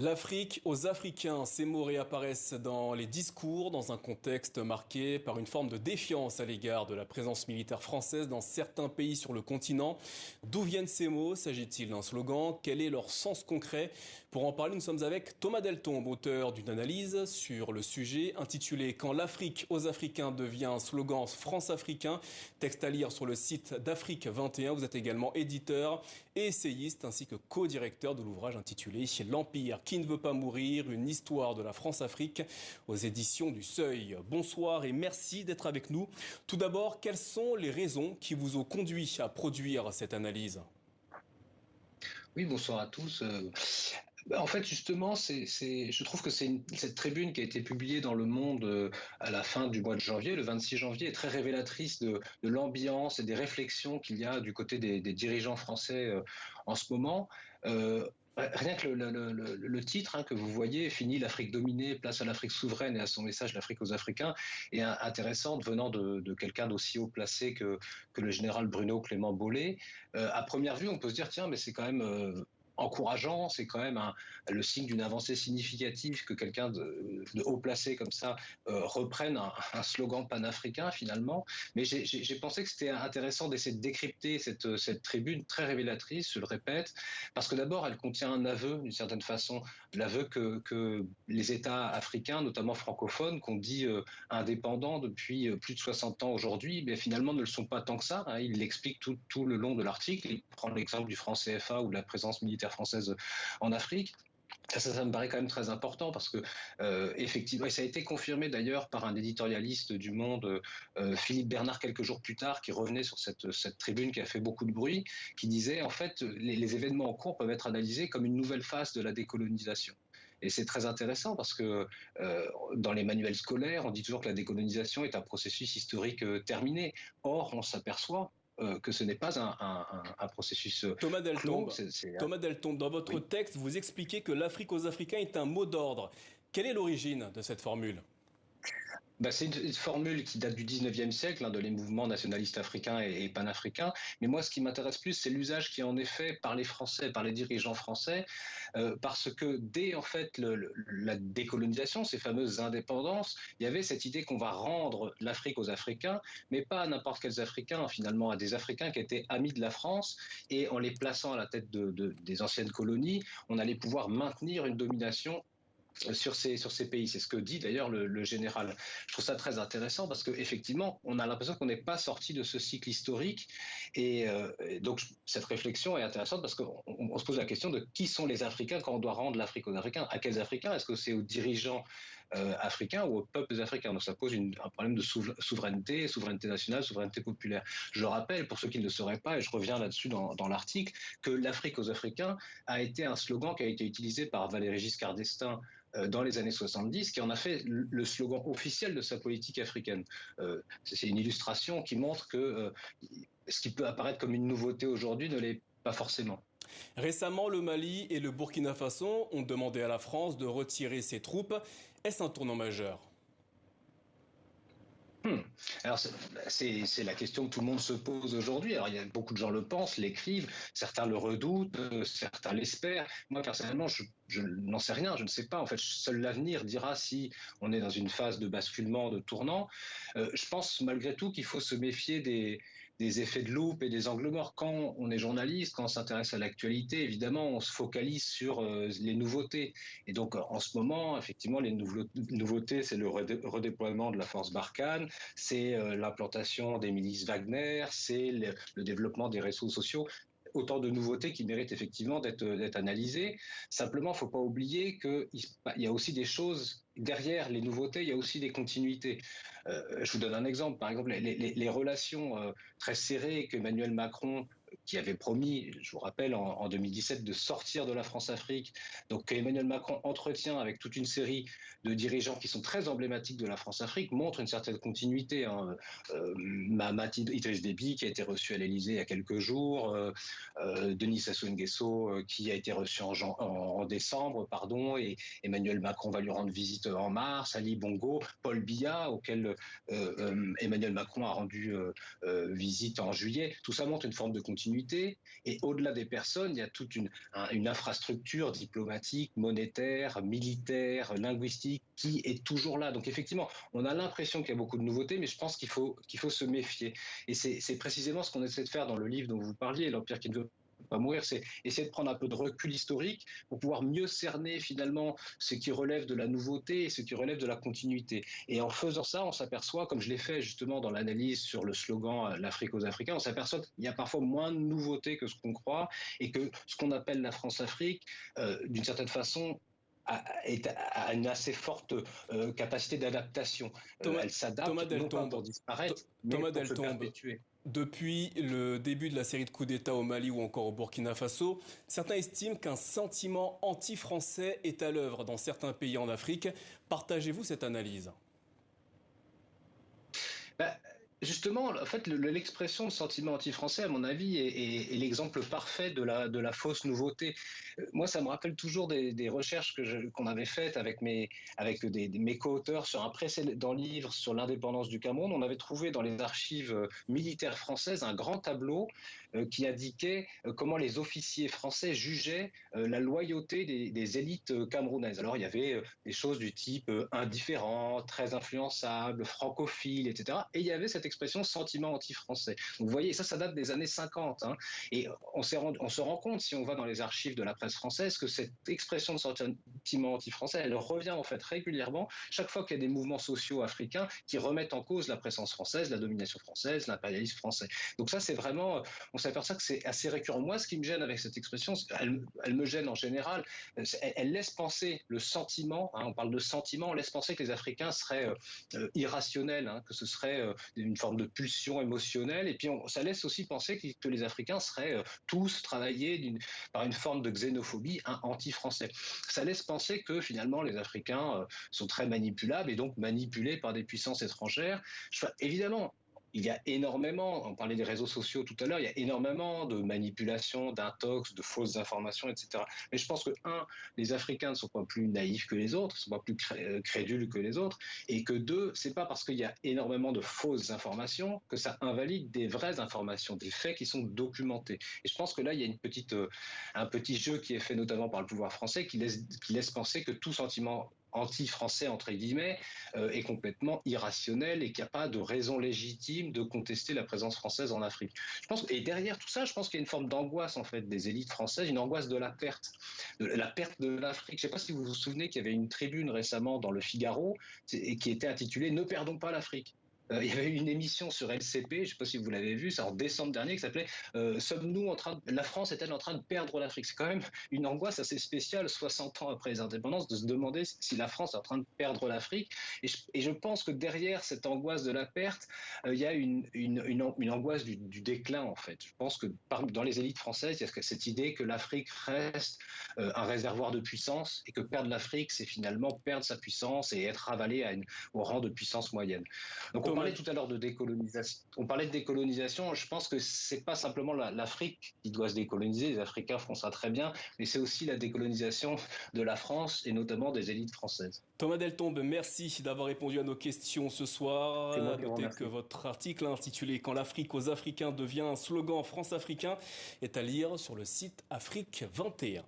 L'Afrique aux Africains, ces mots réapparaissent dans les discours dans un contexte marqué par une forme de défiance à l'égard de la présence militaire française dans certains pays sur le continent. D'où viennent ces mots? S'agit-il d'un slogan? Quel est leur sens concret? Pour en parler, nous sommes avec Thomas Deltombe, auteur d'une analyse sur le sujet intitulée « Quand l'Afrique aux Africains devient un slogan France-Africain », texte à lire sur le site d'Afrique 21. Vous êtes également éditeur et essayiste ainsi que co-directeur de l'ouvrage intitulé « L'Empire qui ne veut pas mourir, une histoire de la France-Afrique » aux éditions du Seuil. Bonsoir et merci d'être avec nous. Tout d'abord, quelles sont les raisons qui vous ont conduit à produire cette analyse? Oui, bonsoir à tous. En fait, justement, je trouve que cette tribune qui a été publiée dans Le Monde à la fin du mois de janvier, le 26 janvier, est très révélatrice de l'ambiance et des réflexions qu'il y a du côté des dirigeants français en ce moment. Rien que le titre que vous voyez, Fini l'Afrique dominée, place à l'Afrique souveraine et à son message l'Afrique aux Africains, est intéressant venant de quelqu'un d'aussi haut placé que le général Bruno Clément Beaulé. À première vue, on peut se dire, tiens, mais c'est quand même encourageant, c'est quand même le signe d'une avancée significative que quelqu'un de haut placé comme ça reprenne un slogan panafricain finalement. Mais j'ai pensé que c'était intéressant d'essayer de décrypter cette tribune très révélatrice, je le répète, parce que d'abord elle contient un aveu d'une certaine façon, l'aveu que les États africains, notamment francophones, qu'on dit indépendants depuis plus de 60 ans aujourd'hui, mais finalement ne le sont pas tant que ça. Il l'explique tout le long de l'article. Il prend l'exemple du franc CFA ou de la présence militaire française en Afrique. Ça me paraît quand même très important parce que effectivement, et ça a été confirmé d'ailleurs par un éditorialiste du Monde, Philippe Bernard, quelques jours plus tard, qui revenait sur cette tribune qui a fait beaucoup de bruit, qui disait en fait les événements en cours peuvent être analysés comme une nouvelle phase de la décolonisation. Et c'est très intéressant parce que dans les manuels scolaires, on dit toujours que la décolonisation est un processus historique terminé. Or, on s'aperçoit que ce n'est pas un processus Thomas clos. Deltombe, Thomas Deltombe, dans votre Oui. texte, vous expliquez que l'Afrique aux Africains est un mot d'ordre. Quelle est l'origine de cette formule? C'est une formule qui date du 19e siècle, de les mouvements nationalistes africains et panafricains. Mais moi, ce qui m'intéresse plus, c'est l'usage qui en est fait par les Français, par les dirigeants français, parce que dès en fait la décolonisation, ces fameuses indépendances, il y avait cette idée qu'on va rendre l'Afrique aux Africains, mais pas à n'importe quels Africains, finalement, à des Africains qui étaient amis de la France, et en les plaçant à la tête des anciennes colonies, on allait pouvoir maintenir une domination sur ces pays. C'est ce que dit d'ailleurs le général. Je trouve ça très intéressant parce qu'effectivement, on a l'impression qu'on n'est pas sorti de ce cycle historique. Et donc, cette réflexion est intéressante parce qu'on se pose la question de qui sont les Africains quand on doit rendre l'Afrique aux Africains. À quels Africains? Est-ce que c'est aux dirigeants africains ou aux peuples africains? Donc, ça pose un problème de souveraineté nationale, souveraineté populaire. Je le rappelle, pour ceux qui ne le sauraient pas, et je reviens là-dessus dans l'article, que l'Afrique aux Africains a été un slogan qui a été utilisé par Valéry Giscard d'Estaing dans les années 70, qui en a fait le slogan officiel de sa politique africaine. C'est une illustration qui montre que ce qui peut apparaître comme une nouveauté aujourd'hui ne l'est pas forcément. Récemment, le Mali et le Burkina Faso ont demandé à la France de retirer ses troupes. Est-ce un tournant majeur? Hmm. Alors c'est la question que tout le monde se pose aujourd'hui. Alors il y a beaucoup de gens le pensent, l'écrivent, certains le redoutent, certains l'espèrent. Moi personnellement, je n'en sais rien, je ne sais pas. En fait, seul l'avenir dira si on est dans une phase de basculement, de tournant. Je pense malgré tout qu'il faut se méfier des effets de loupe et des angles morts. Quand on est journaliste, quand on s'intéresse à l'actualité, évidemment, on se focalise sur les nouveautés. Et donc en ce moment, effectivement, les nouveautés, c'est le redéploiement de la force Barkhane, c'est l'implantation des milices Wagner, c'est le développement des réseaux sociaux. Autant de nouveautés qui méritent effectivement d'être analysées. Simplement, il ne faut pas oublier qu'il y a aussi des choses derrière les nouveautés, il y a aussi des continuités. Je vous donne un exemple. Par exemple, les relations très serrées qu'Emmanuel Macron, qui avait promis, je vous rappelle, en 2017, de sortir de la France-Afrique, donc qu'Emmanuel Macron entretient avec toute une série de dirigeants qui sont très emblématiques de la France-Afrique, montre une certaine continuité. Mahamat Idriss Déby, qui a été reçu à l'Élysée il y a quelques jours, Denis Sassou Nguesso, qui a été reçu en décembre, pardon, et Emmanuel Macron va lui rendre visite en mars, Ali Bongo, Paul Biya, auquel Emmanuel Macron a rendu visite en juillet. Tout ça montre une forme de continuité continuité. Et au-delà des personnes, il y a toute une infrastructure diplomatique, monétaire, militaire, linguistique qui est toujours là. Donc effectivement, on a l'impression qu'il y a beaucoup de nouveautés, mais je pense qu'il faut se méfier. Et c'est précisément ce qu'on essaie de faire dans le livre dont vous parliez, L'Empire qui ne veut pas mourir, c'est essayer de prendre un peu de recul historique pour pouvoir mieux cerner finalement ce qui relève de la nouveauté et ce qui relève de la continuité. Et en faisant ça, on s'aperçoit, comme je l'ai fait justement dans l'analyse sur le slogan l'Afrique aux Africains, on s'aperçoit qu'il y a parfois moins de nouveautés que ce qu'on croit et que ce qu'on appelle la France-Afrique, d'une certaine façon, a une assez forte capacité d'adaptation. Elle Thomas s'adapte non pas Deltombe, pour disparaître, mais Thomas pour se Deltombe, perpétuer. depuis le début de la série de coups d'État au Mali ou encore au Burkina Faso, certains estiment qu'un sentiment anti-français est à l'œuvre dans certains pays en Afrique. Partagez-vous cette analyse? Bah, justement, en fait, l'expression de sentiment anti-français, à mon avis, est l'exemple parfait de la fausse nouveauté. Moi, ça me rappelle toujours des recherches qu'on avait faites avec mes co-auteurs sur un précédent livre sur l'indépendance du Cameroun. On avait trouvé dans les archives militaires françaises un grand tableau qui indiquait comment les officiers français jugeaient la loyauté des élites camerounaises. Alors, il y avait des choses du type indifférent, très influençable, francophile, etc. Et il y avait cette expression sentiment anti-français. Donc, vous voyez, ça date des années 50. Hein, et on se rend compte, si on va dans les archives de la presse française, que cette expression de sentiment anti-français, elle revient en fait régulièrement chaque fois qu'il y a des mouvements sociaux africains qui remettent en cause la présence française, la domination française, l'impérialisme français. Donc ça, c'est vraiment, on s'aperçoit que c'est assez récurrent. Moi, ce qui me gêne avec cette expression, elle me gêne en général, elle laisse penser le sentiment, hein, on parle de sentiment, on laisse penser que les Africains seraient irrationnels, hein, que ce serait une forme de pulsion émotionnelle, et puis ça laisse aussi penser que les Africains seraient tous travaillés par une forme de xénophobie anti-français. Ça laisse penser que finalement les Africains sont très manipulables et donc manipulés par des puissances étrangères. Évidemment, il y a énormément, on parlait des réseaux sociaux tout à l'heure, il y a énormément de manipulations, d'intox, de fausses informations, etc. Mais je pense que, les Africains ne sont pas plus naïfs que les autres, ne sont pas plus crédules que les autres, et que deux, c'est pas parce qu'il y a énormément de fausses informations que ça invalide des vraies informations, des faits qui sont documentés. Et je pense que là, il y a un petit jeu qui est fait notamment par le pouvoir français qui laisse penser que tout sentiment anti-français, entre guillemets, est complètement irrationnel et qu'il n'y a pas de raison légitime de contester la présence française en Afrique. Et derrière tout ça, je pense qu'il y a une forme d'angoisse, en fait, des élites françaises, une angoisse de la perte de l'Afrique. Je ne sais pas si vous vous souvenez qu'il y avait une tribune récemment dans le Figaro qui était intitulée « Ne perdons pas l'Afrique ». Il y avait eu une émission sur LCP, je ne sais pas si vous l'avez vu, c'est en décembre dernier, qui s'appelait la France est-elle en train de perdre l'Afrique ?» C'est quand même une angoisse assez spéciale, 60 ans après les indépendances, de se demander si la France est en train de perdre l'Afrique. Et je pense que derrière cette angoisse de la perte, il y a une angoisse du déclin, en fait. Je pense que dans les élites françaises, il y a cette idée que l'Afrique reste un réservoir de puissance et que perdre l'Afrique, c'est finalement perdre sa puissance et être avalé au rang de puissance moyenne. Donc on parlait tout à l'heure de décolonisation. On parlait de décolonisation. Je pense que c'est pas simplement l'Afrique qui doit se décoloniser. Les Africains font ça très bien, mais c'est aussi la décolonisation de la France et notamment des élites françaises. Thomas Deltombe, merci d'avoir répondu à nos questions ce C'est moi soir. qui vous Notez remercie. que votre article intitulé Quand l'Afrique aux Africains devient un slogan France-Africain est à lire sur le site Afrique 21.